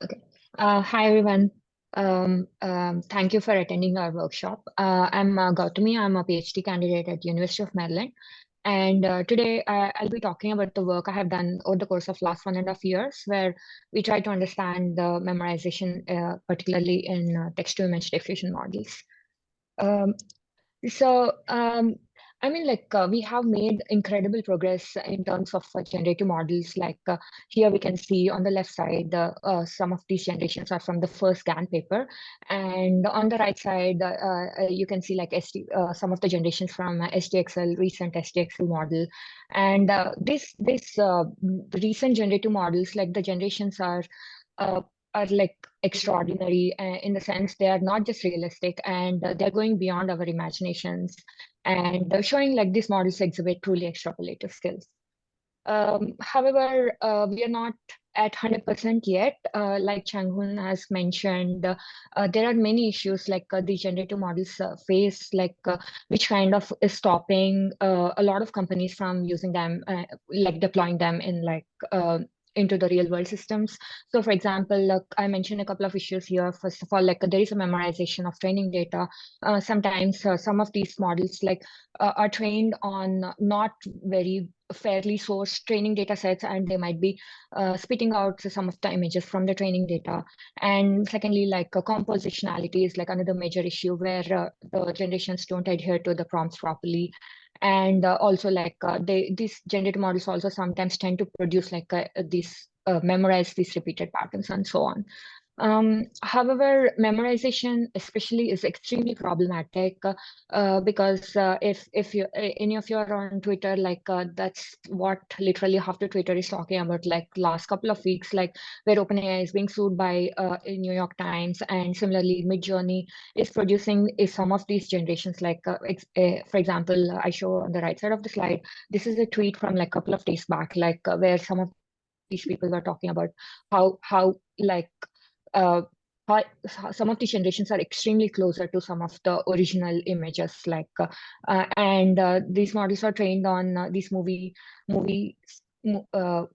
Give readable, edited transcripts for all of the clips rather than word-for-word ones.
Okay. Hi, everyone. Thank you for attending our workshop. I'm Gowthami. I'm a PhD candidate at University of Maryland. And today I'll be talking about the work I have done over the course of last 1.5 years, where we try to understand the memorization, particularly in text-to-image diffusion models. Um, so, I mean, we have made incredible progress in terms of generative models. Here we can see on the left side, some of these generations are from the first GAN paper. And on the right side, you can see some of the generations from SDXL, recent SDXL model. And this recent generative models, like the generations uh, are like extraordinary in the sense they are not just realistic, and they're going beyond our imaginations, and showing like these models exhibit truly extrapolative skills. However, we are not at 100% yet. Like Chang-Hun has mentioned, there are many issues the generative models face, which kind of is stopping a lot of companies from using them, like deploying them in into the real world systems. So, for example, I mentioned a couple of issues here. First of all, there is a memorization of training data. Sometimes some of these models are trained on not very fairly sourced training data sets, and they might be spitting out some of the images from the training data. And secondly, compositionality is like another major issue where the generations don't adhere to the prompts properly. And also these generative models also sometimes tend to produce these memorize these repeated patterns and so on. However, memorization especially is extremely problematic because if you any of you are on Twitter, that's what literally half the Twitter is talking about. Like last couple of weeks, where OpenAI is being sued by New York Times, and similarly, Midjourney is producing some of these generations. For example, I show on the right side of the slide. This is a tweet from like a couple of days back, where some of these people were talking about how uh, how, some of these generations are extremely closer to some of the original images, and these models are trained on these movie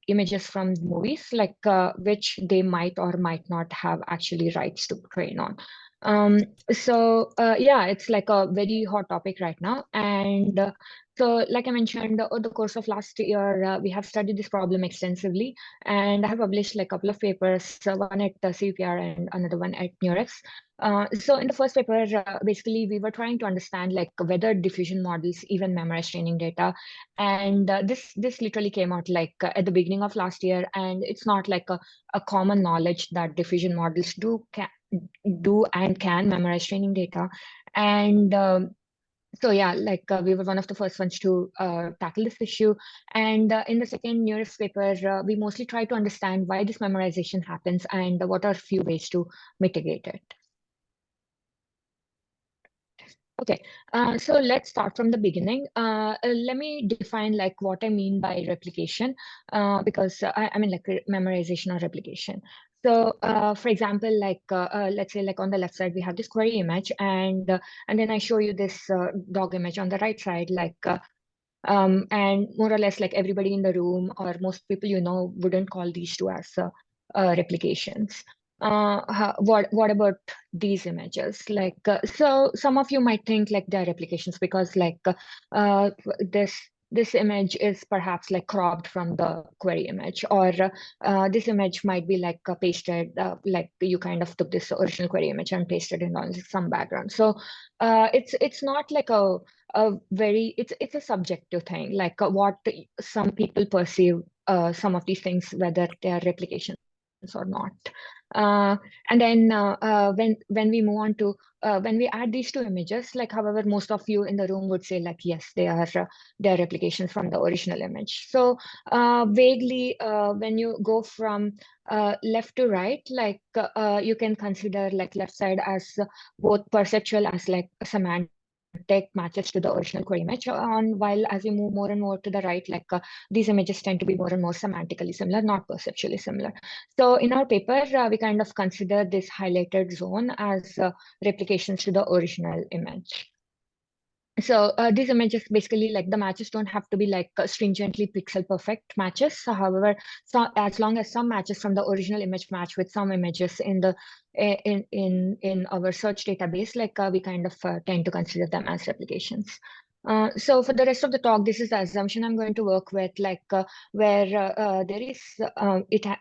images from movies, which they might or might not have actually rights to train on. Um, yeah, it's like a very hot topic right now, and so, like I mentioned, over the course of last year, we have studied this problem extensively, and I have published like a couple of papers, one at the CPR and another one at Murex. So in the first paper, basically we were trying to understand like whether diffusion models even memorize training data, and this literally came out at the beginning of last year, and it's not like a common knowledge that diffusion models do and can memorize training data, and so yeah, we were one of the first ones to tackle this issue. And in the second nearest paper, we mostly try to understand why this memorization happens and what are few ways to mitigate it. Okay, so let's start from the beginning. Let me define like what I mean by replication, because I mean memorization or replication. So, for example, let's say like on the left side we have this query image, and then I show you this dog image on the right side, and more or less like everybody in the room or most people wouldn't call these two as replications. What about these images? So some of you might think like they're replications because uh, this this image is perhaps like cropped from the query image, or this image might be pasted, like you kind of took this original query image and pasted it on some background. So it's not like a very it's a subjective thing, what some people perceive some of these things, whether they are replications or not. Uh, and then when we move on to when we add these two images, however, most of you in the room would say yes, they are replications from the original image. So vaguely, when you go from left to right, you can consider left side as both perceptual as semantic matches to the original query image, on while as you move more and more to the right, these images tend to be more and more semantically similar, not perceptually similar. So in our paper, we kind of consider this highlighted zone as replications to the original image. So these images basically like the matches don't have to be like stringently pixel perfect matches. So, however, so as long as some matches from the original image match with some images in the in our search database, like we kind of tend to consider them as replications. So for the rest of the talk, this is the assumption I'm going to work with, like where there is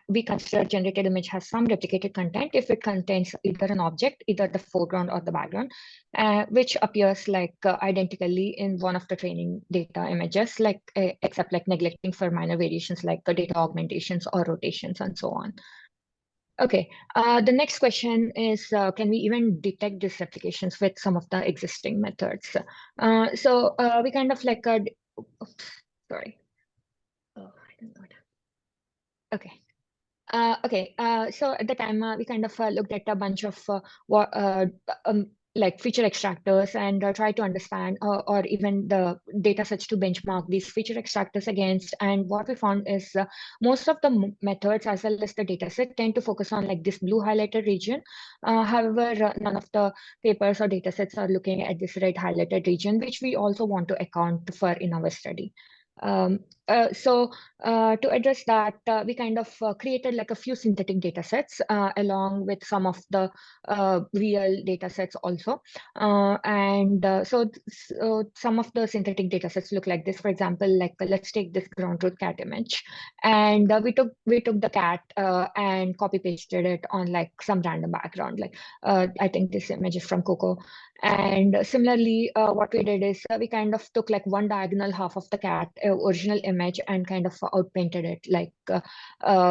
we consider generated image has some replicated content if it contains either an object, either the foreground or the background, which appears like identically in one of the training data images, like except like neglecting for minor variations like data augmentations or rotations and so on. Okay, the next question is, can we even detect these replications with some of the existing methods? We kind of like, oops, sorry. Oh, I don't know. Okay. So at the time, we kind of looked at a bunch of like feature extractors and try to understand or even the data sets to benchmark these feature extractors against. And what we found is most of the methods as well as the data set tend to focus on like this blue highlighted region. However, none of the papers or data sets are looking at this red highlighted region, which we also want to account for in our study. Um, to address that, we kind of created like a few synthetic data sets along with some of the real data sets also. So some of the synthetic data sets look like this. For example, like let's take this ground truth cat image, and we took the cat and copy pasted it on like some random background. Like I think this image is from Coco. And similarly, what we did is we kind of took like one diagonal half of the cat original image and kind of outpainted it like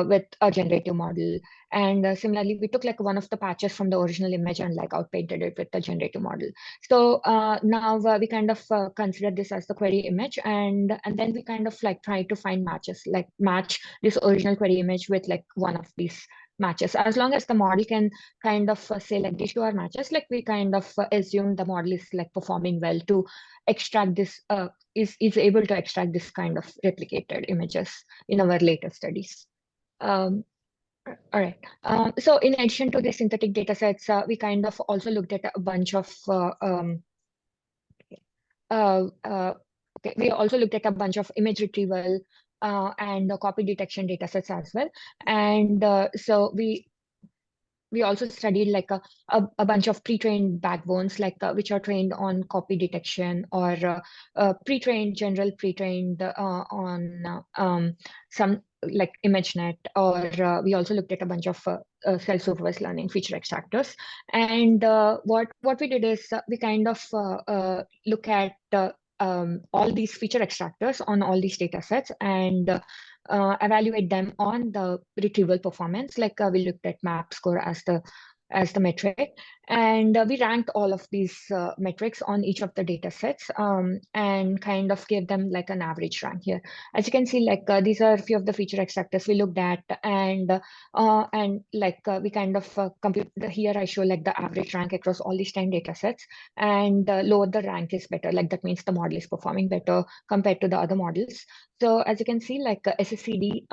with a generative model. And similarly, we took like one of the patches from the original image and like outpainted it with the generative model. So now we kind of consider this as the query image, and then we kind of like try to find matches, like match this original query image with like one of these matches. As long as the model can kind of say like these two are matches, like we kind of assume the model is like performing well to extract this is able to extract this kind of replicated images in our later studies. Um, all right. So in addition to the synthetic data sets, we kind of also looked at a bunch of uh, uh, okay, we also looked at a bunch of image retrieval and copy detection data sets as well. And so we also studied like a bunch of pre-trained backbones, like which are trained on copy detection or general pre-trained on some like ImageNet, or we also looked at a bunch of self-supervised learning feature extractors. And what we did is we kind of look at all these feature extractors on all these data sets and evaluate them on the retrieval performance. Like we looked at map score as the metric, and we ranked all of these metrics on each of the data sets and kind of gave them like an average rank here. As you can see, like these are a few of the feature extractors we looked at, and like we kind of compute here. I show like the average rank across all these 10 data sets, and lower the rank is better. Like that means the model is performing better compared to the other models. So as you can see, like SSCD,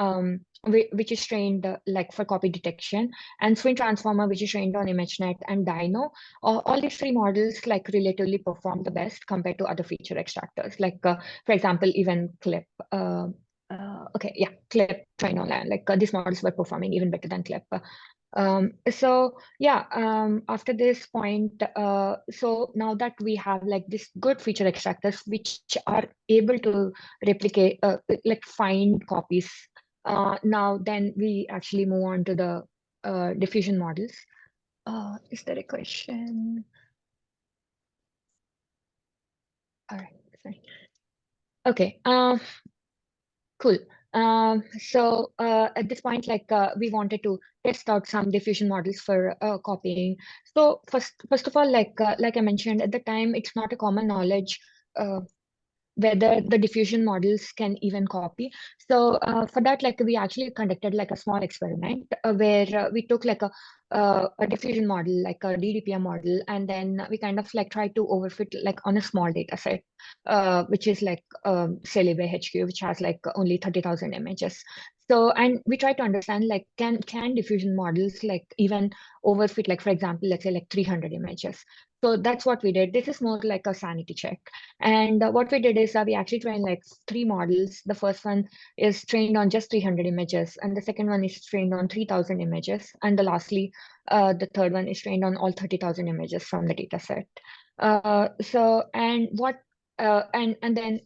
which is trained like for copy detection, and Swing Transformer, which is trained on ImageNet, and Dino, all these three models like relatively perform the best compared to other feature extractors. Like for example, even Clip. Clip, trained on land. Like these models were performing even better than Clip. After this point, so now that we have like this good feature extractors which are able to replicate, like find copies, now then we actually move on to the diffusion models. Is there a question? All right, sorry. Okay, cool. At this point, like we wanted to test out some diffusion models for copying. So first of all, like I mentioned at the time, it's not a common knowledge whether the diffusion models can even copy. So for that, like we actually conducted like a small experiment where we took like a diffusion model, like a DDPM model, and then we kind of like tried to overfit like on a small data set, which is like say Libre HQ, which has like only 30,000 images. So, and we try to understand like can diffusion models like even overfit, like for example, let's say like 300 images. So that's what we did. This is more like a sanity check. And what we did is we actually trained like three models. The first one is trained on just 300 images, and the second one is trained on 3,000 images, and lastly, the third one is trained on all 30,000 images from the data set. So and what and then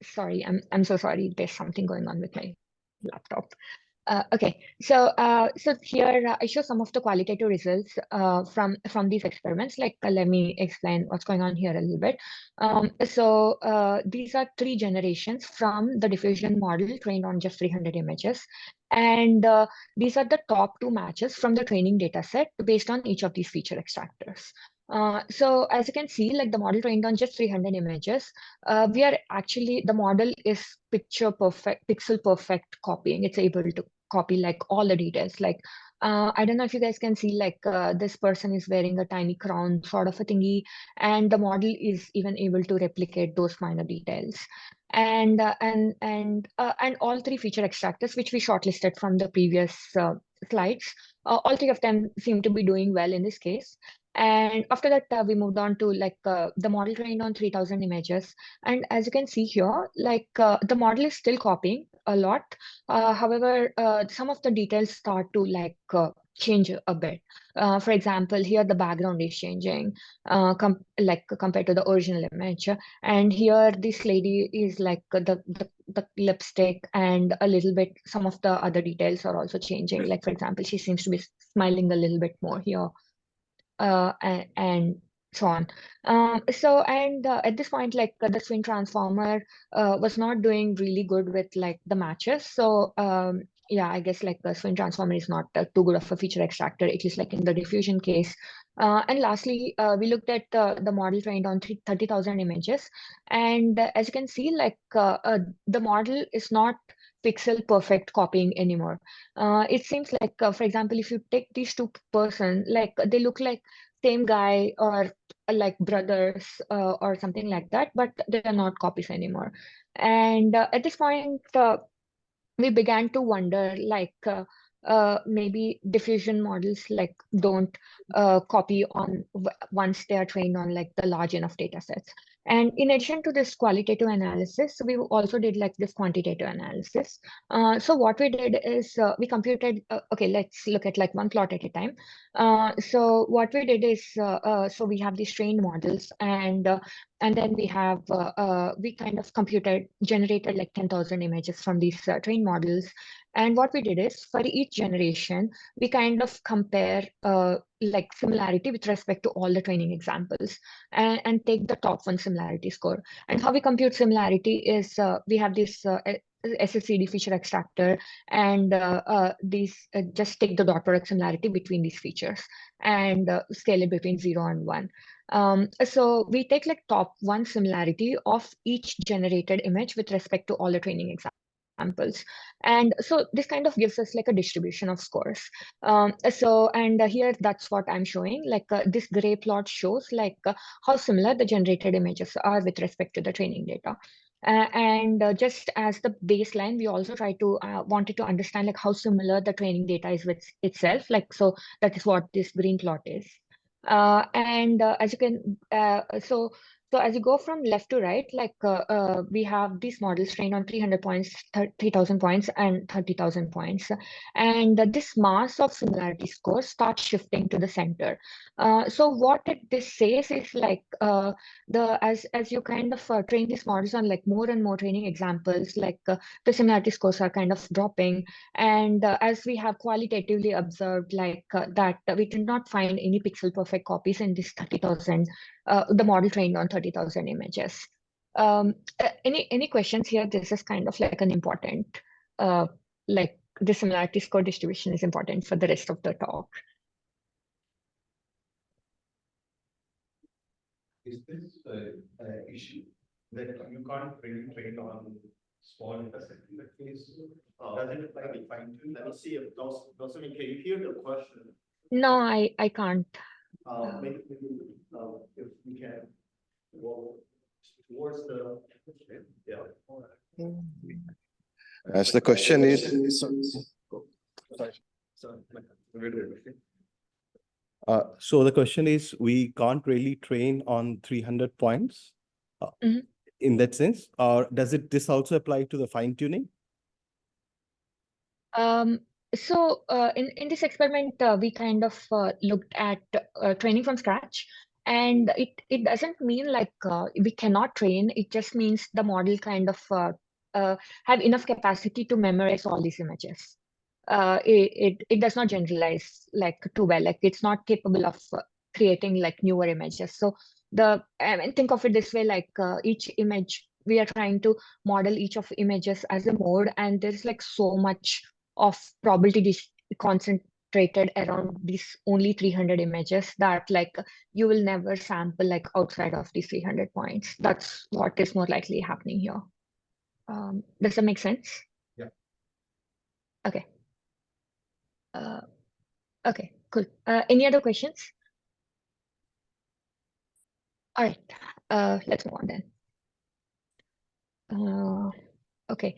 sorry, I'm so sorry. There's something going on with my laptop. Okay, so here I show some of the qualitative results from these experiments. Like, let me explain what's going on here a little bit. These are three generations from the diffusion model trained on just 300 images, and these are the top two matches from the training data set based on each of these feature extractors. So as you can see, like the model trained on just 300 images, we are actually, the model is picture perfect, pixel perfect copying. It's able to copy like all the details. Like, I don't know if you guys can see, like this person is wearing a tiny crown sort of a thingy, and the model is even able to replicate those minor details. And all three feature extractors, which we shortlisted from the previous slides, all three of them seem to be doing well in this case. And after that, we moved on to like the model trained on 3,000 images. And as you can see here, like the model is still copying a lot. However, some of the details start to like change a bit. For example, here the background is changing, like compared to the original image. And here this lady is like the lipstick and a little bit, some of the other details are also changing. Like for example, she seems to be smiling a little bit more here, and so on. At this point, like the swing transformer was not doing really good with like the matches. So yeah, I guess like the swing transformer is not too good of a feature extractor, at least like in the diffusion case. And lastly, we looked at the model trained on 30,000 images. And as you can see, like the model is not pixel perfect copying anymore. It seems like, for example, if you take these two person, like they look like same guy or like brothers or something like that, but they are not copies anymore. And at this point, we began to wonder like maybe diffusion models like don't copy on once they are trained on like the large enough data sets. And in addition to this qualitative analysis, we also did like this quantitative analysis. So what we did is we computed, okay, let's look at like one plot at a time. So what we did is, so we have these trained models, and then we kind of generated like 10,000 images from these trained models. And what we did is for each generation, we kind of compare like similarity with respect to all the training examples, and take the top one similarity score. And how we compute similarity is we have this SSCD feature extractor, and these just take the dot product similarity between these features and scale it between 0 and 1. So we take like top one similarity of each generated image with respect to all the training examples. And so this kind of gives us like a distribution of scores. Here that's what I'm showing. Like this gray plot shows like how similar the generated images are with respect to the training data. Just as the baseline, we also try to wanted to understand like how similar the training data is with itself. Like, so that is what this green plot is. As you can, so as you go from left to right, like we have these models trained on 300 points, 3,000 points, and 30,000 points. And this mass of similarity scores starts shifting to the center. So what this says is like as you kind of train these models on like more and more training examples, like the similarity scores are kind of dropping. And as we have qualitatively observed, like that we did not find any pixel perfect copies in this 30,000, the model trained on 30,000 images. Any questions here? This is kind of like an important, like the similarity score distribution is important for the rest of the talk. Is this issue that you can't really train on small data set in that case? Does it apply to fine tune? Let me see if Gowthami, can you hear the question? No, I can't. Maybe if we can go towards the, yeah. As the question is, so the question is, we can't really train on 300 points in that sense, or does this also apply to the fine tuning? So in this experiment, we kind of looked at training from scratch, and it doesn't mean like we cannot train. It just means the model kind of have enough capacity to memorize all these images. It does not generalize like too well. Like it's not capable of creating like newer images. So I mean, think of it this way: like each image, we are trying to model each of images as a mode, and there's like so much of probability concentrated around these only 300 images that like you will never sample like outside of these 300 points. That's what is more likely happening here. Does that make sense? Yeah. Okay. Okay, cool. Any other questions? All right, let's move on then. Okay.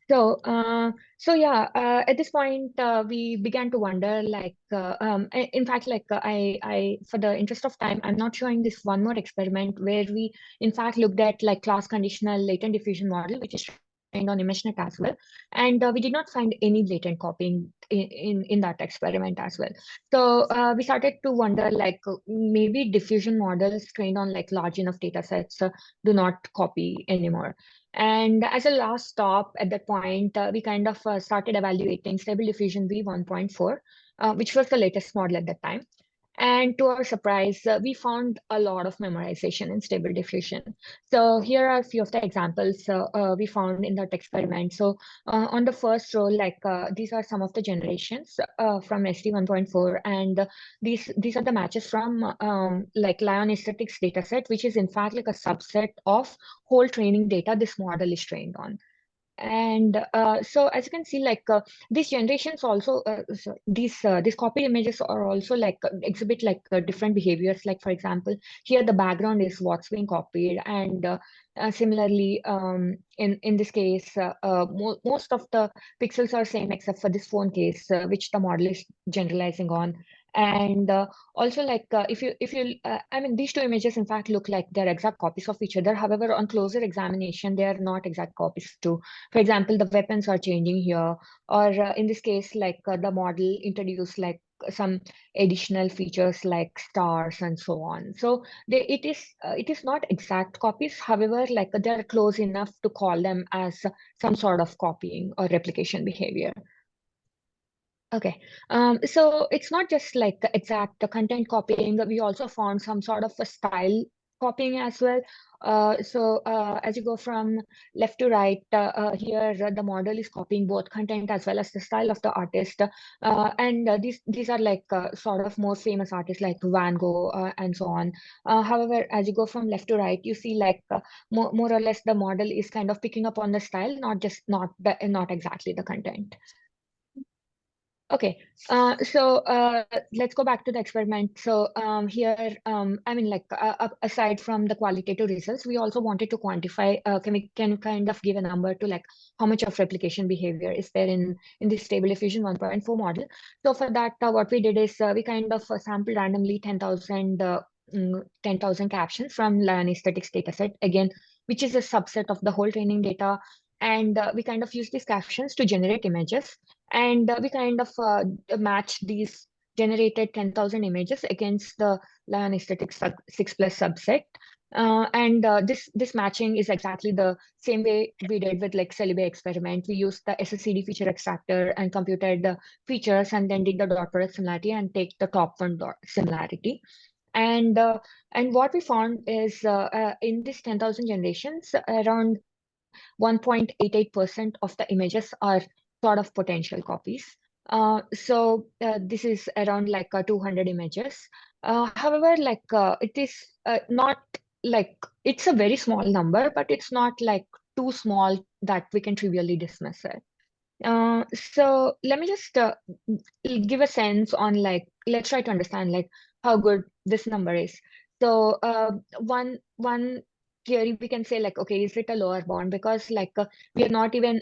So, at this point, we began to wonder, like, in fact, like, for the interest of time, I'm not showing this one more experiment where we, in fact, looked at like class conditional latent diffusion model, which is trained on ImageNet as well, and we did not find any latent copying in that experiment as well. So we started to wonder, like, maybe diffusion models trained on like large enough data sets do not copy anymore. And as a last stop at that point, we kind of started evaluating Stable Diffusion v'1.4, which was the latest model at that time. And to our surprise, we found a lot of memorization in Stable Diffusion. So here are a few of the examples we found in that experiment. So on the first row, like these are some of the generations from SD1.4, and these are the matches from like Lion Aesthetics dataset, which is in fact like a subset of whole training data this model is trained on. And so as you can see, like these generations also, these copied images are also like exhibit like different behaviors. Like for example, here the background is what's being copied, and similarly, in this case, most of the pixels are same except for this phone case, which the model is generalizing on. And also, like if you I mean, these two images in fact look like they're exact copies of each other. However, on closer examination, they are not exact copies too. For example, the weapons are changing here, or in this case, like the model introduced like some additional features like stars and so on. So it is not exact copies. However, like they're close enough to call them as some sort of copying or replication behavior. Okay, so it's not just like the exact content copying. We also found some sort of a style copying as well. As you go from left to right, here the model is copying both content as well as the style of the artist. And these are like sort of more famous artists like Van Gogh and so on. However, as you go from left to right, you see like more or less the model is kind of picking up on the style, not exactly the content. Okay, let's go back to the experiment. So here, I mean, like aside from the qualitative results, we also wanted to quantify. Can we kind of give a number to like how much of replication behavior is there in this Stable Diffusion 1.4 model? So for that, what we did is we kind of sampled randomly 10,000 captions from Lion Aesthetics dataset, again, which is a subset of the whole training data. And we kind of use these captions to generate images. And we kind of match these generated 10,000 images against the Lion Aesthetics 6+ subset. This matching is exactly the same way we did with like Celibae experiment. We used the SSCD feature extractor and computed the features and then did the dot product similarity and take the top one dot similarity. And what we found is in this 10,000 generations, around 1.88% of the images are sort of potential copies. This is around like 200 images. However, like it is not like it's a very small number, but it's not like too small that we can trivially dismiss it. So let me just give a sense on like, let's try to understand like how good this number is. So one theory we can say like, okay, is it a lower bound? Because like we are not even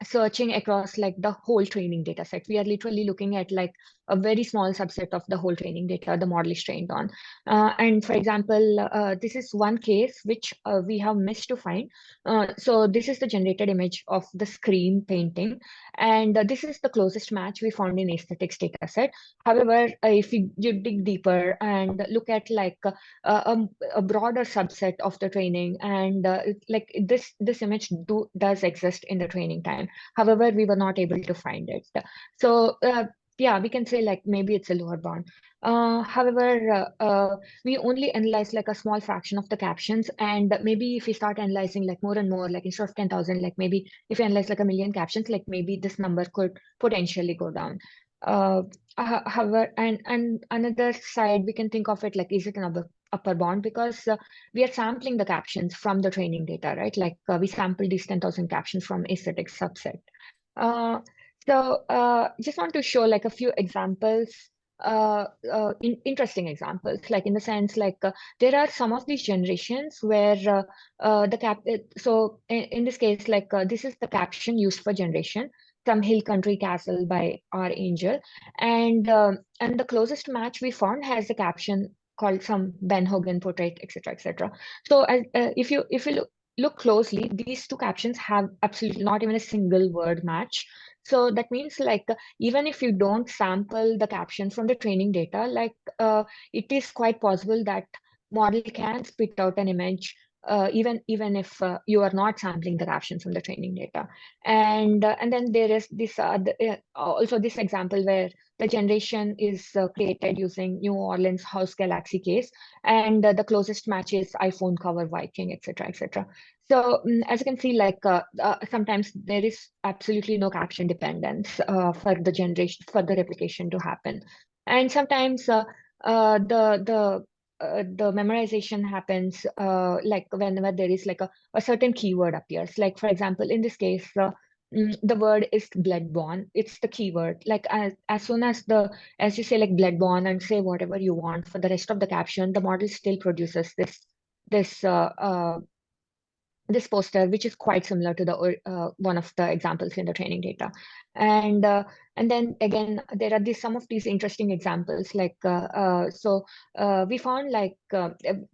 searching across like the whole training data set. We are literally looking at like a very small subset of the whole training data the model is trained on. And for example, this is one case which we have missed to find. So this is the generated image of the screen painting, and this is the closest match we found in aesthetics data set. However, if you dig deeper and look at like a broader subset of the training, and like this image does exist in the training time. However, we were not able to find it. So yeah, we can say like maybe it's a lower bound. However, we only analyze like a small fraction of the captions, and maybe if we start analyzing like more and more, like instead of 10,000, like maybe if we analyze like a million captions, like maybe this number could potentially go down. However, and another side, we can think of it like, is it an upper bound? Because we are sampling the captions from the training data, right? Like we sampled these 10,000 captions from aesthetic subset. Uh, just want to show like a few examples, interesting examples, like in the sense like there are some of these generations where in this case, like this is the caption used for generation, some hill country castle by R. Angel, and the closest match we found has a caption called some Ben Hogan portrait, etc., etc. So if you look closely, these two captions have absolutely not even a single word match. So that means like even if you don't sample the caption from the training data, like it is quite possible that model can spit out an image even if you are not sampling the caption from the training data. And then there is this also this example where the generation is created using New Orleans House Galaxy case, and the closest match is iPhone cover Viking, etc., etc. So as you can see, like sometimes there is absolutely no caption dependence for the generation, for the replication to happen, and sometimes the memorization happens like whenever there is like a certain keyword appears. Like for example, in this case, the word is bloodborne. It's the keyword. Like as soon as you say like bloodborne and say whatever you want for the rest of the caption, the model still produces this this poster, which is quite similar to the one of the examples in the training data. And then again, there are some of these interesting examples. Like we found like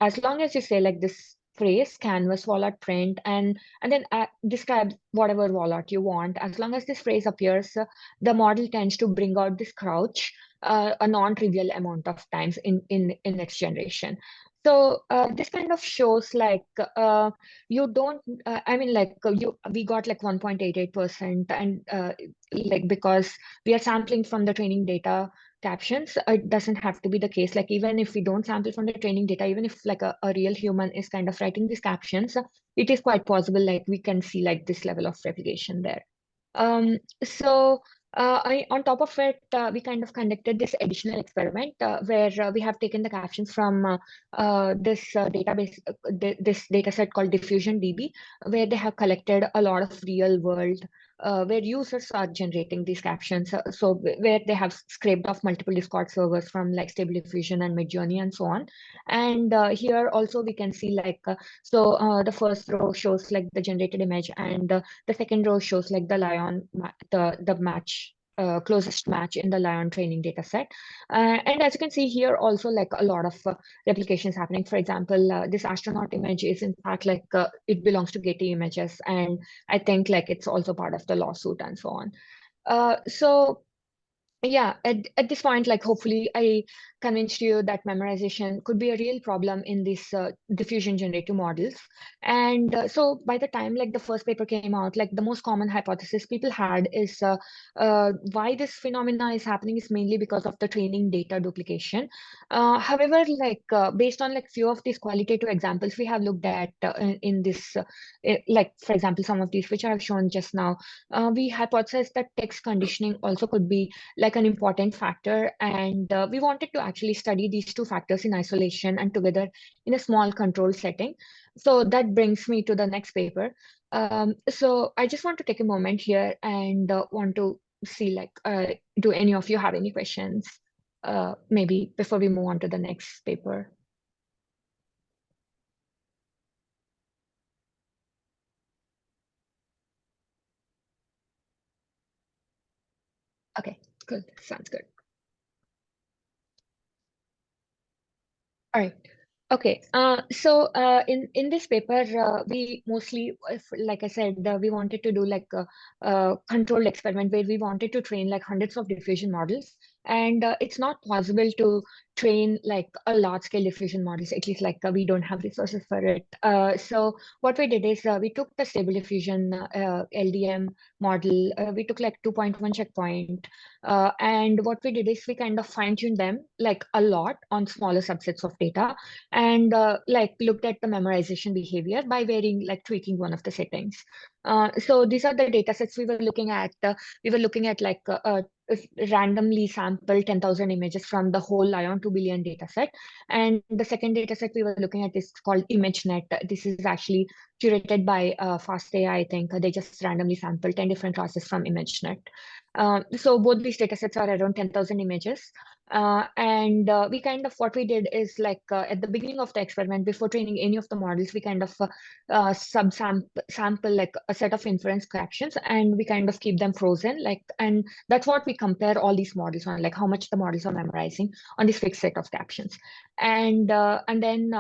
as long as you say like this phrase canvas wallet print and then describe whatever wallet you want, as long as this phrase appears, the model tends to bring out this crouch a non-trivial amount of times in its generation. So this kind of shows like you don't I mean like we got like 1.88%, and like because we are sampling from the training data captions, it doesn't have to be the case. Like even if we don't sample from the training data, even if like a real human is kind of writing these captions, it is quite possible like we can see like this level of replication there. So on top of it, we kind of conducted this additional experiment where we have taken the captions from this database, this data set called Diffusion DB, where they have collected a lot of real world where users are generating these captions. So where they have scraped off multiple Discord servers from like Stable Diffusion and Midjourney and so on. And here also we can see like, the first row shows like the generated image, and the second row shows like the lion, the match, closest match in the lion training data set. And as you can see here also like a lot of replications happening. For example, this astronaut image is in fact like it belongs to Getty Images, and I think like it's also part of the lawsuit and so on. So yeah, at this point, like hopefully I convinced you that memorization could be a real problem in these diffusion generative models. And so by the time like the first paper came out, like the most common hypothesis people had is why this phenomena is happening is mainly because of the training data duplication. However, like based on like few of these qualitative examples we have looked at in this, like for example, some of these which I have shown just now, we hypothesized that text conditioning also could be like an important factor, and we wanted to actually study these two factors in isolation and together in a small control setting. So that brings me to the next paper. So I just want to take a moment here and want to see like, do any of you have any questions maybe before we move on to the next paper? Okay, cool. Sounds good. All right. Okay. In this paper, we mostly, like I said, we wanted to do like a controlled experiment where we wanted to train like hundreds of diffusion models, and it's not possible to train like a large scale diffusion models. At least like we don't have resources for it. So what we did is we took the stable diffusion LDM model. We took like 2.1 checkpoint. And what we did is we kind of fine-tuned them like a lot on smaller subsets of data, and like looked at the memorization behavior by varying like tweaking one of the settings. So these are the data sets we were looking at. We were looking at like randomly sampled 10,000 images from the whole ION 2 billion data set. And the second data set we were looking at is called ImageNet. This is actually curated by FastAI, I think. They just randomly sampled 10 different classes from ImageNet. So both these data sets are around 10,000 images. We kind of, what we did is like at the beginning of the experiment, before training any of the models, we kind of sample like a set of inference captions, and we kind of keep them frozen. And that's what we compare all these models on, like how much the models are memorizing on this fixed set of captions. And then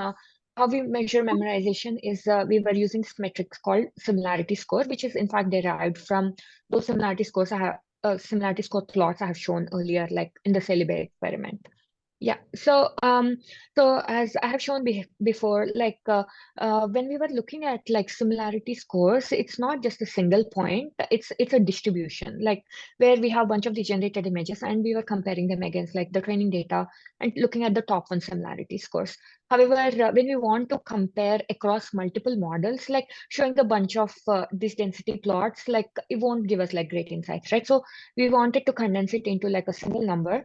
how we measure memorization is we were using this metric called similarity score, which is in fact derived from those similarity scores similarity score plots I have shown earlier, like in the Celebi experiment. Yeah. So as I have shown before, like when we were looking at like similarity scores, it's not just a single point. It's a distribution, like where we have a bunch of the generated images, and we were comparing them against like the training data and looking at the top one similarity scores. However, when we want to compare across multiple models, like showing a bunch of these density plots, like it won't give us like great insights, right? So we wanted to condense it into like a single number.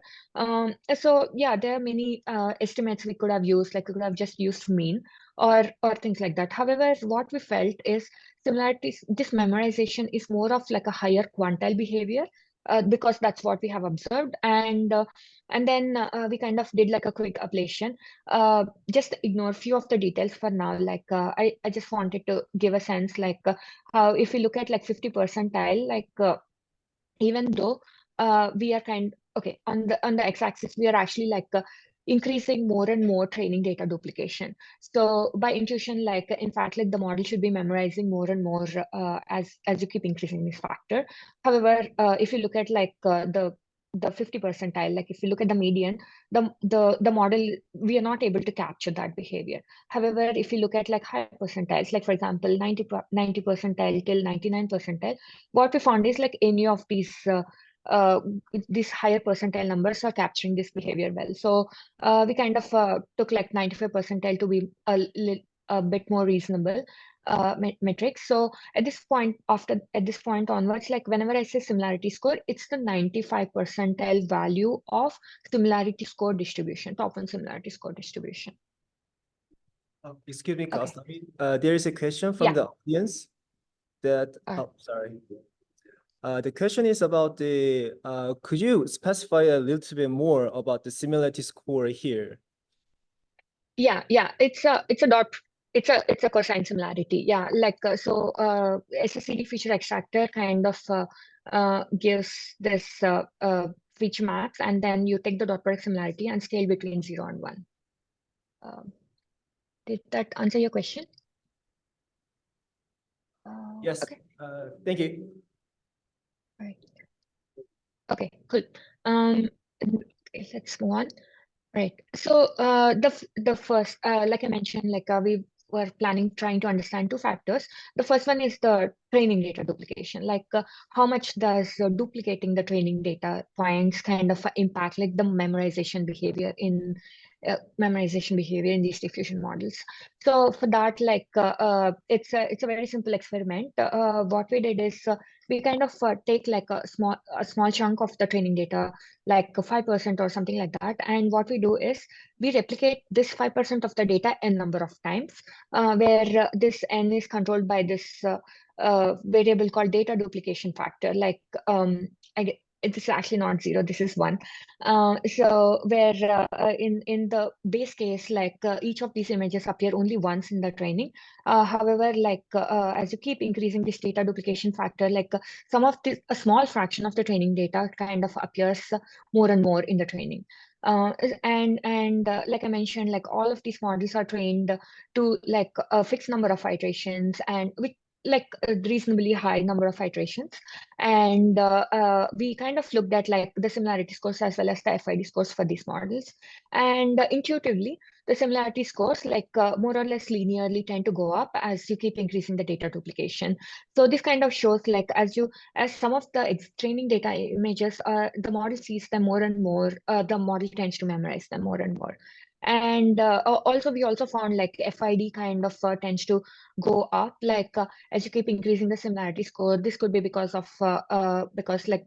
So yeah, there are many estimates we could have used, like we could have just used mean or things like that. However, what we felt is similarities, this memorization is more of like a higher quantile behavior, because that's what we have observed. And then we kind of did like a quick ablation. Just ignore a few of the details for now. Like I just wanted to give a sense like how if we look at like 50 percentile, like even though we are okay, on the x-axis we are actually like increasing more and more training data duplication. So by intuition, like in fact, like the model should be memorizing more and more as you keep increasing this factor. However, if you look at like the 50 percentile, like if you look at the median, the model, we are not able to capture that behavior. However, if you look at like higher percentiles, like for example 90 percentile till 99 percentile, what we found is like any of these higher percentile numbers are capturing this behavior well. So we kind of took like 95 percentile to be a bit more reasonable metrics. So at this point onwards, like whenever I say similarity score, it's the 95 percentile value of similarity score distribution, top one similarity score distribution. Excuse me, Okay. Gowthami. There is a question from the audience that, sorry. The question is about could you specify a little bit more about the similarity score here? Yeah, it's a cosine similarity. Yeah, like SSCD feature extractor kind of gives this feature maps, and then you take the dot product similarity and scale between 0 and 1. Did that answer your question? Yes. Okay. Thank you. All right. Okay, cool. Okay, let's move on. Right. So the first, like I mentioned, like we were trying to understand two factors. The first one is the training data duplication. Like how much does duplicating the training data points kind of impact like the memorization behavior in these diffusion models. So for that, like it's a very simple experiment. What we did is we kind of take like a small chunk of the training data, like 5% or something like that. And what we do is we replicate this 5% of the data n number of times, where this n is controlled by this variable called data duplication factor. Like this is actually not 0, this is 1. So where in the base case, like each of these images appear only once in the training. However, like as you keep increasing this data duplication factor, like a small fraction of the training data kind of appears more and more in the training. And like I mentioned, like all of these models are trained to like a fixed number of iterations and with like a reasonably high number of iterations. And we kind of looked at like the similarity scores as well as the FID scores for these models. And intuitively, the similarity scores like more or less linearly tend to go up as you keep increasing the data duplication. So this kind of shows like as some of the training data images the model sees them more and more, the model tends to memorize them more and more. And also we also found like FID kind of tends to go up like as you keep increasing the similarity score. This could be because of because like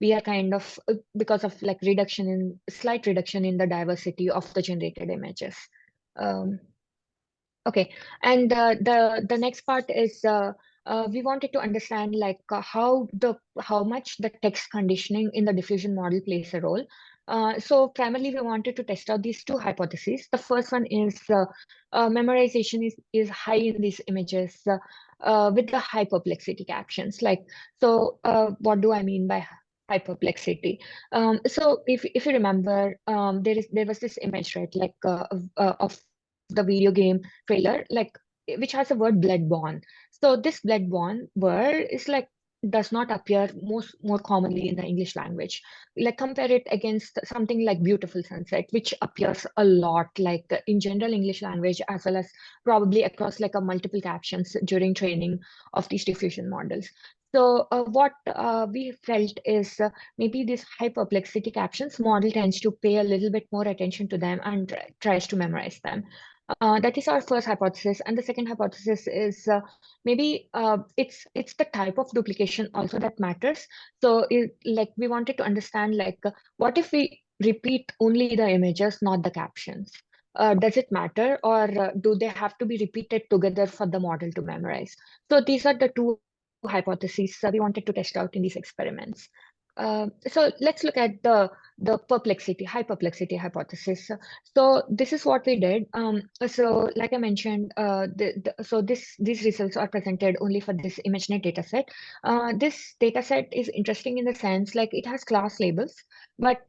we are kind of because of like slight reduction in the diversity of the generated images. Okay, and the next part is we wanted to understand like how much the text conditioning in the diffusion model plays a role. So primarily we wanted to test out these two hypotheses. The first one is memorization is high in these images with the high perplexity captions. Like, so what do I mean by high perplexity? So if you remember, there was this image, right, like of the video game trailer, like which has the word bloodborne. So this bloodborne word is like does not appear more commonly in the English language. Like compare it against something like beautiful sunset, which appears a lot like in general English language as well as probably across like a multiple captions during training of these diffusion models. So what we felt is maybe this high perplexity captions model tends to pay a little bit more attention to them and tries to memorize them. That is our first hypothesis, and the second hypothesis is maybe it's the type of duplication also that matters. So, like we wanted to understand, like what if we repeat only the images, not the captions? Does it matter, or do they have to be repeated together for the model to memorize? So these are the two hypotheses we wanted to test out in these experiments. So let's look at the high perplexity hypothesis. So this is what we did. So like I mentioned, so these results are presented only for this ImageNet dataset. This dataset is interesting in the sense like it has class labels, but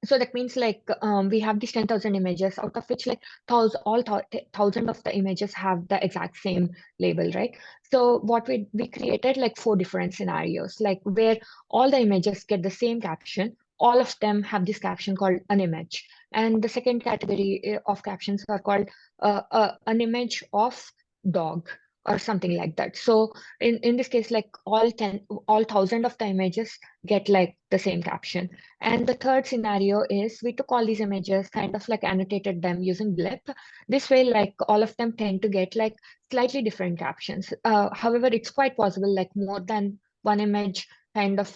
so that means like we have these 10,000 images, out of which like thousand of the images have the exact same label, right? So what we created like 4 different scenarios, like where all the images get the same caption. All of them have this caption called an image. And the second category of captions are called an image of dog or something like that. So in this case, like all 1,000 of the images get like the same caption. And the third scenario is we took all these images, kind of like annotated them using blip. This way, like all of them tend to get like slightly different captions. However, it's quite possible like more than one image kind of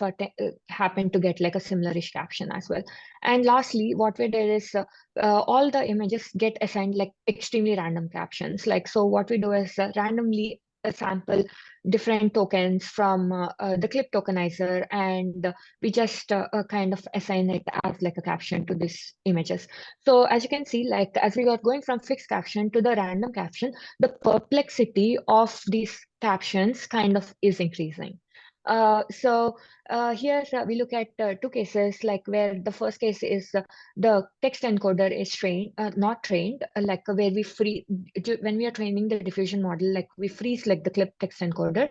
happen to get like a similarish caption as well. And lastly, what we did is all the images get assigned like extremely random captions. Like, so what we do is randomly sample different tokens from the clip tokenizer, and we just kind of assign it as like a caption to these images. So as you can see, like as we are going from fixed caption to the random caption, the perplexity of these captions kind of is increasing. So here we look at 2 cases, like where the first case is the text encoder is not trained, like where when we are training the diffusion model, like we freeze like the clip text encoder,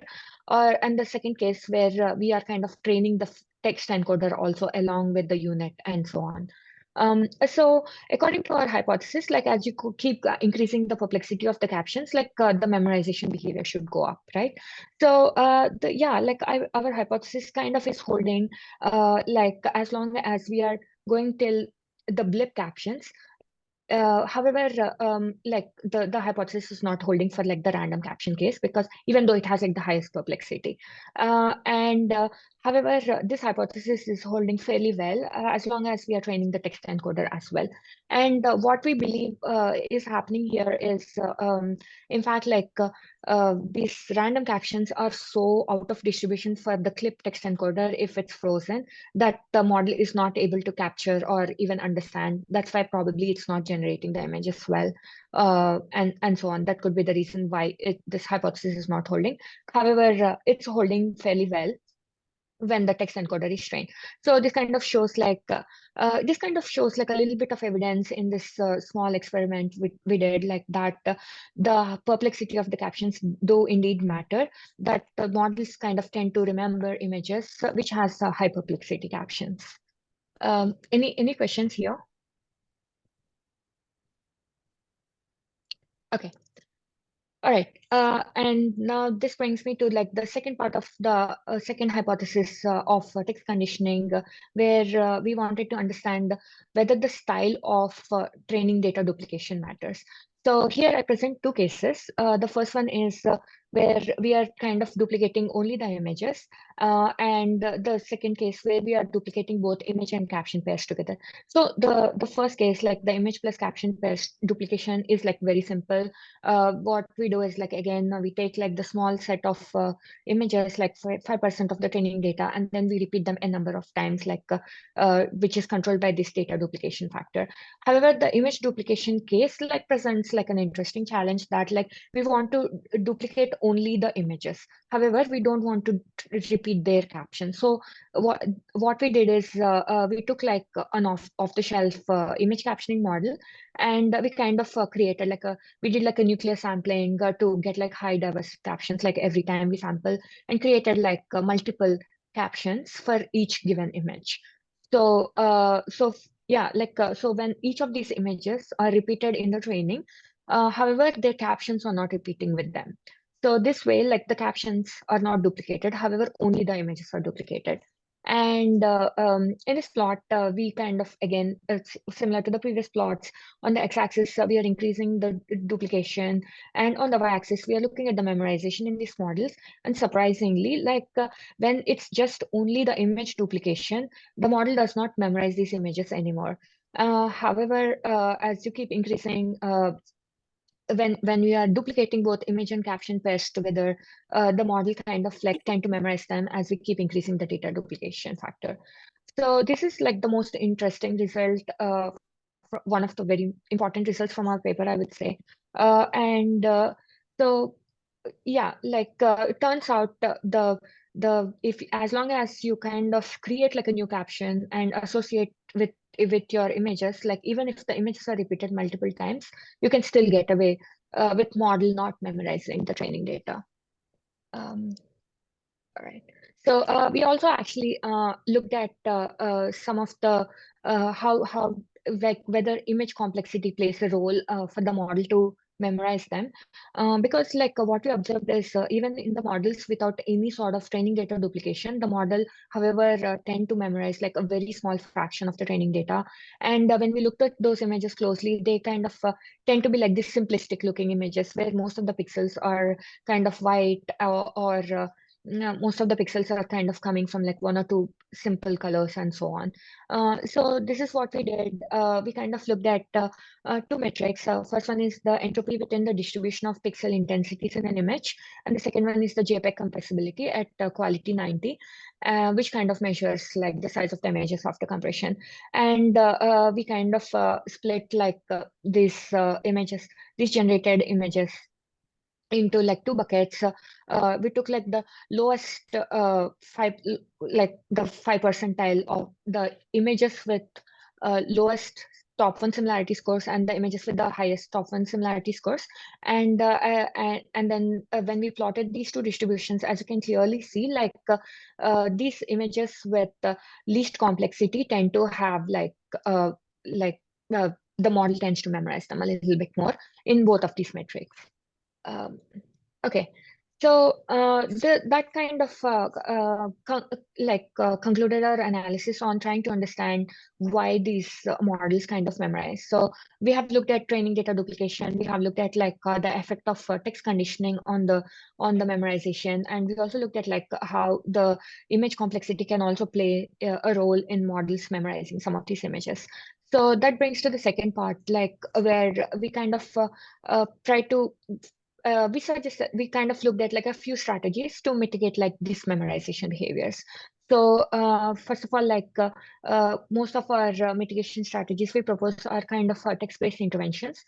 and the second case where we are kind of training the text encoder also along with the unit and so on. So according to our hypothesis, like as you keep increasing the perplexity of the captions, like the memorization behavior should go up, right? So our hypothesis kind of is holding, like as long as we are going till the blip captions. However, like the hypothesis is not holding for like the random caption case, because even though it has like the highest perplexity, However, this hypothesis is holding fairly well as long as we are training the text encoder as well. And what we believe is happening here is, in fact, these random captions are so out of distribution for the clip text encoder if it's frozen that the model is not able to capture or even understand. That's why probably it's not generating the image as well, and so on. That could be the reason why this hypothesis is not holding. However, it's holding fairly well when the text encoder is trained. So this kind of shows like a little bit of evidence in this small experiment we did, like that the perplexity of the captions do indeed matter, that the models kind of tend to remember images which has high perplexity captions. Any questions here? Okay. All right, and now this brings me to like the second part of the second hypothesis of text conditioning, where we wanted to understand whether the style of training data duplication matters. So here I present two cases. The first one is where we are kind of duplicating only the images, and the second case where we are duplicating both image and caption pairs together. So the first case, like the image plus caption pairs duplication, is like very simple. What we do is like, again, we take like the small set of images, like 5% of the training data, and then we repeat them a number of times, which is controlled by this data duplication factor. However, the image duplication case like presents like an interesting challenge, that like we want to duplicate only the images. However, we don't want to repeat their caption. So what we did is we took like an off-the-shelf image captioning model, and we kind of created we did like a nuclear sampling to get like high diversity captions like every time we sample, and created like multiple captions for each given image. So so when each of these images are repeated in the training, however, their captions are not repeating with them. So this way, like the captions are not duplicated, however, only the images are duplicated. And in this plot, we kind of, again, it's similar to the previous plots. On the x-axis, we are increasing the duplication, and on the y-axis, we are looking at the memorization in these models. And surprisingly, when it's just only the image duplication, the model does not memorize these images anymore. However, as you keep increasing, when we are duplicating both image and caption pairs together, the model kind of like tend to memorize them as we keep increasing the data duplication factor. So this is like the most interesting result, one of the very important results from our paper, I would say. And so yeah, it turns out the if as long as you kind of create like a new caption and associate with your images, like even if the images are repeated multiple times, you can still get away with model not memorizing the training data. All right. So we also actually looked at some of the how like whether image complexity plays a role for the model to memorize them, because what we observed is even in the models without any sort of training data duplication, the model, however, tend to memorize like a very small fraction of the training data. And when we looked at those images closely, they kind of tend to be like this simplistic looking images where most of the pixels are kind of white, or most of the pixels are kind of coming from like one or two simple colors and so on. So this is what we did. We kind of looked at two metrics. First one is the entropy within the distribution of pixel intensities in an image. And the second one is the JPEG compressibility at quality 90, which kind of measures like the size of the images after compression. And we kind of split these images, these generated images into like two buckets. We took like the lowest the 5 percentile of the images with lowest top one similarity scores, and the images with the highest top one similarity scores. And then when we plotted these two distributions, as you can clearly see, these images with least complexity tend to have uh, like the model tends to memorize them a little bit more in both of these metrics. Um, okay, So that kind of concluded our analysis on trying to understand why these models kind of memorize. So we have looked at training data duplication. We have looked at the effect of text conditioning on the memorization, and we also looked at how the image complexity can also play a role in models memorizing some of these images. So that brings to the second part, where we kind of try to we kind of looked at a few strategies to mitigate these memorization behaviors. So first of all, most of our mitigation strategies we propose are kind of text-based interventions.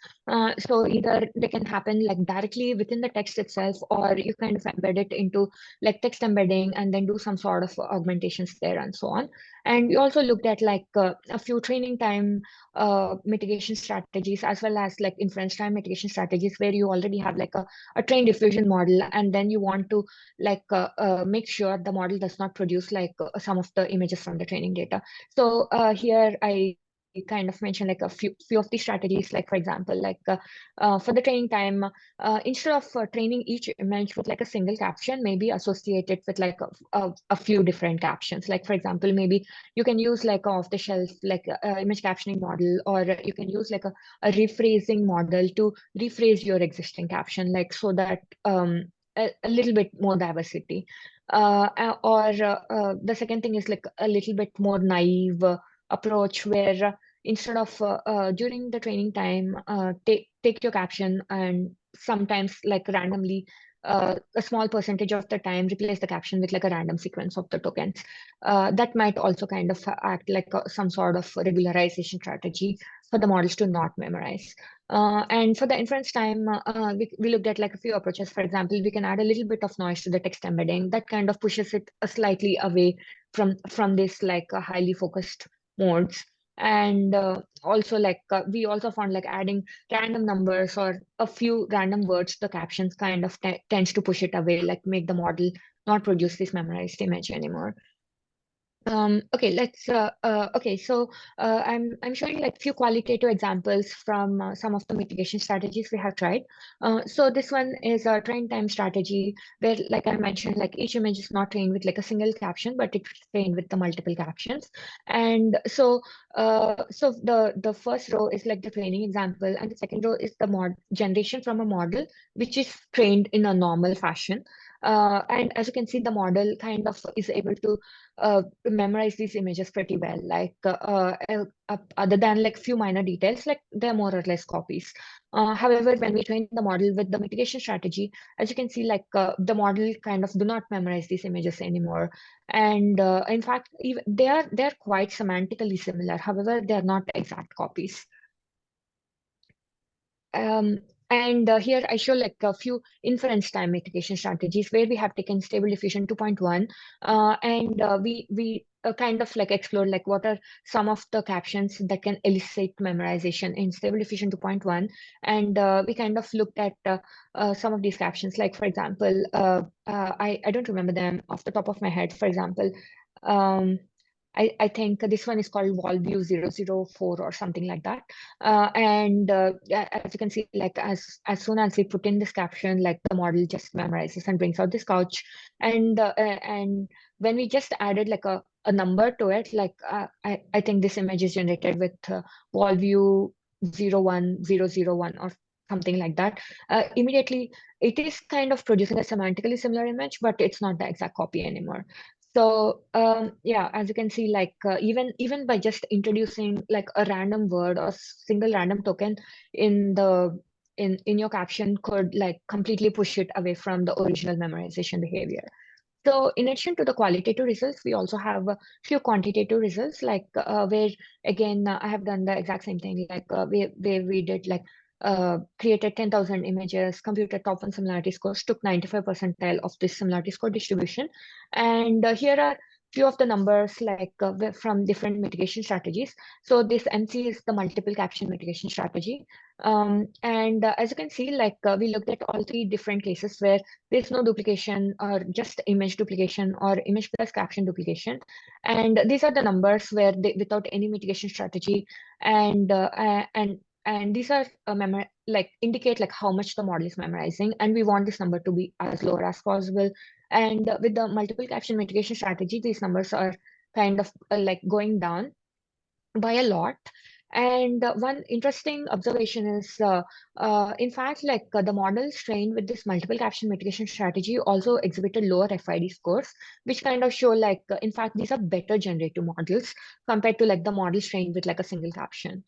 So either they can happen directly within the text itself, or you kind of embed it into text embedding and then do some sort of augmentations there and so on. And we also looked at a few training time mitigation strategies, as well as inference time mitigation strategies, where you already have a trained diffusion model, and then you want to make sure the model does not produce some of the images from the training data. So here I kind of mentioned a few of the strategies, for example, for the training time, instead of training each image with a single caption, maybe associate it with a few different captions. For example, maybe you can use a off-the-shelf image captioning model, or you can use a rephrasing model to rephrase your existing caption, so that a little bit more diversity. Or the second thing is a little bit more naive approach, where instead of during the training time, take your caption and sometimes randomly a small percentage of the time replace the caption with a random sequence of the tokens. That might also kind of act like some sort of regularization strategy for the models to not memorize. And for the inference time, we looked at a few approaches. For example, we can add a little bit of noise to the text embedding that kind of pushes it slightly away from this highly focused modes. And also we also found adding random numbers or a few random words to the captions kind of tends to push it away, make the model not produce this memorized image anymore. Okay, so I'm showing few qualitative examples from some of the mitigation strategies we have tried. So this one is a train time strategy where, like I mentioned, each image is not trained with a single caption, but it's trained with the multiple captions. And so so the first row is the training example, and the second row is the mod generation from a model which is trained in a normal fashion. And as you can see, the model kind of is able to memorize these images pretty well. Other than few minor details, they're more or less copies. However, when we train the model with the mitigation strategy, as you can see, the model kind of do not memorize these images anymore. And in fact, even they're quite semantically similar. However, they're not exact copies. And here I show a few inference time mitigation strategies where we have taken Stable Diffusion 2.1, and we kind of explore what are some of the captions that can elicit memorization in Stable Diffusion 2.1, and we kind of looked at some of these captions. For example, I don't remember them off the top of my head. For example, I think this one is called WACV'24 or something like that. And as you can see, as soon as we put in this caption, the model just memorizes and brings out this couch. And when we just added a number to it, I think this image is generated with WACV'01001 or something like that. Immediately, it is kind of producing a semantically similar image, but it's not the exact copy anymore. So yeah, as you can see, even by just introducing a random word or single random token in the in your caption could completely push it away from the original memorization behavior. So in addition to the qualitative results, we also have a few quantitative results, where again I have done the exact same thing, where we did created 10,000 images, computed top 1 similarity scores, took 95 percentile of this similarity score distribution, and here are few of the numbers from different mitigation strategies. So this MC is the multiple caption mitigation strategy, and as you can see, we looked at all three different cases where there's no duplication or just image duplication or image plus caption duplication. And these are the numbers where without any mitigation strategy, and and these are indicate like how much the model is memorizing, and we want this number to be as low as possible. And with the multiple caption mitigation strategy, these numbers are kind of like going down by a lot. And one interesting observation is, in fact, the models trained with this multiple caption mitigation strategy also exhibited lower FID scores, which kind of show in fact, these are better generative models compared to like the models trained with like a single caption.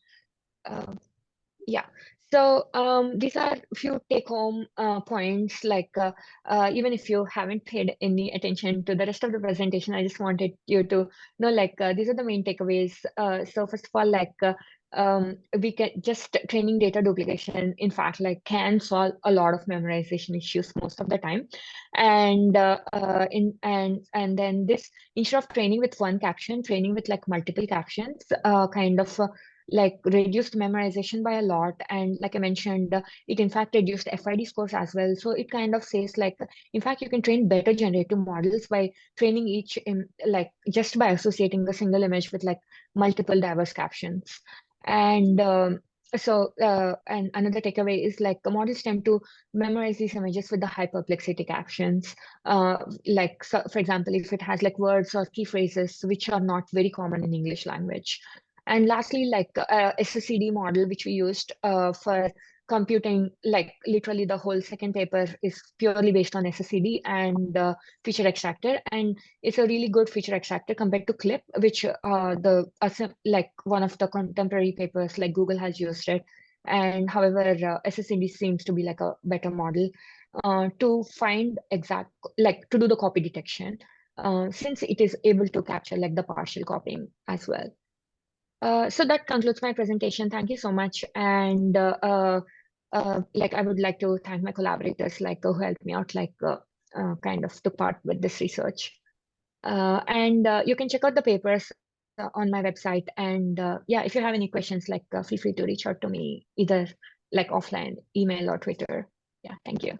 Yeah. So these are a few take-home points. Even if you haven't paid any attention to the rest of the presentation, I just wanted you to know these are the main takeaways. So first of all, we can just training data duplication. In fact, can solve a lot of memorization issues most of the time. And then this, instead of training with one caption, training with like multiple captions, reduced memorization by a lot. And like I mentioned, it in fact reduced FID scores as well. So it kind of says in fact, you can train better generative models by training each in just by associating a single image with multiple diverse captions. And and another takeaway is the models tend to memorize these images with the high perplexity captions. So for example, if it has words or key phrases which are not very common in English language. And lastly, SSCD model, which we used for computing, literally the whole second paper is purely based on SSCD and feature extractor. And it's a really good feature extractor compared to CLIP, which one of the contemporary papers like Google has used it. And however, SSCD seems to be a better model to find exact, to do the copy detection, since it is able to capture the partial copying as well. So that concludes my presentation. Thank you so much. And I would like to thank my collaborators who helped me out kind of took part with this research. And you can check out the papers on my website. And yeah, if you have any questions, feel free to reach out to me either offline, email or Twitter. Yeah, thank you.